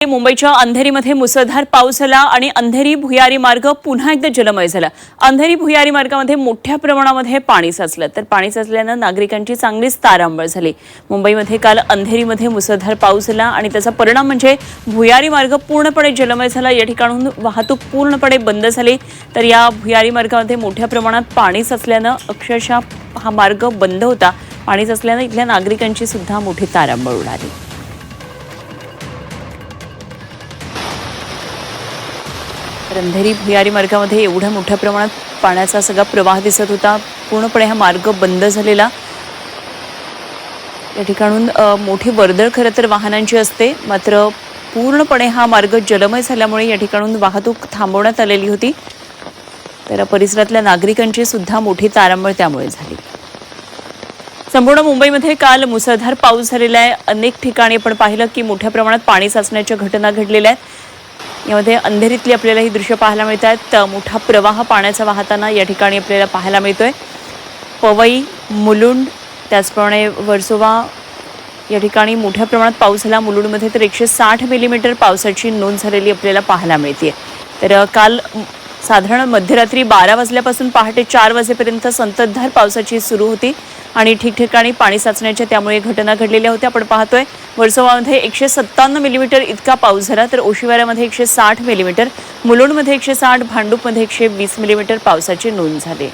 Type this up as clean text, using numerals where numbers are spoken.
मुंबईच्या अंधेरीमध्ये मुसळधार पाऊस झाला आणि अंधेरी भुयारी मार्ग पुन्हा एकदा जलमय झाला। अंधेरी भुयारी मार्गामध्ये मोठ्या प्रमाणामध्ये पाणी साचलं, तर पाणी साचल्यानं नागरिकांची चांगलीच तारांबळ झाली। मुंबईमध्ये काल अंधेरीमध्ये मुसळधार पाऊस झाला आणि त्याचा परिणाम म्हणजे भुयारी मार्ग पूर्णपणे जलमय झाला। या ठिकाणाहून वाहतूक पूर्णपणे बंद झाली, तर या भुयारी मार्गामध्ये मोठ्या प्रमाणात पाणी साचल्यानं अक्षरशः हा मार्ग बंद होता। पाणी साचल्यानं इथल्या नागरिकांची सुद्धा मोठी तारांबळ उडाली। अंधेरी भुयारी मार्गामध्ये एवढ्या मोठ्या प्रमाणात पाण्याचा सगळा प्रवाह दिसत होता, पूर्णपणे हा मार्ग बंद झालेला। या ठिकाणून मोठी वर्दळ खरं तर वाहनांची असते, मात्र पूर्णपणे हा मार्ग जलमय झाल्यामुळे या ठिकाणून वाहतूक थांबवण्यात आलेली होती। तर परिसरातल्या नागरिकांची सुद्धा मोठी तारांबळ त्यामुळे झाली। संपूर्ण मुंबईमध्ये काल मुसळधार पाऊस झालेला आहे। अनेक ठिकाणी आपण पाहिलं की मोठ्या प्रमाणात पाणी साचण्याच्या घटना घडलेल्या आहेत। यामध्ये अंधेरीतली आपल्याला ही दृश्य पाहायला मिळतात। मोठा प्रवाह पाण्याचा वाहताना या ठिकाणी आपल्याला पाहायला मिळतोय। पवई, मुलुंड, त्याचप्रमाणे वर्सोवा या ठिकाणी मोठ्या प्रमाणात पाऊस झाला। मुलुंडमध्ये तर 160 मिलीमीटर पावसाची नोंद झालेली आपल्याला पाहायला मिळते। तर काल साधारण मध्यरात्री 12 वाजल्यापासून पहाटे 4 वाजेपर्यंत संततधार पावसाची सुरू होती आणि ठिकठिकाणी पाणी साचण्याच्या त्यामुळे घटना घडलेल्या होत्या। आपण पाहतोय वर्सोवामध्ये 157 मिलीमीटर इतका पाऊस झाला, तर ओशिवाऱ्यामध्ये 160 मिलीमीटर, मुलुंडमध्ये 160, भांडूपमध्ये 120 मिलीमीटर पावसाची नोंद झाली।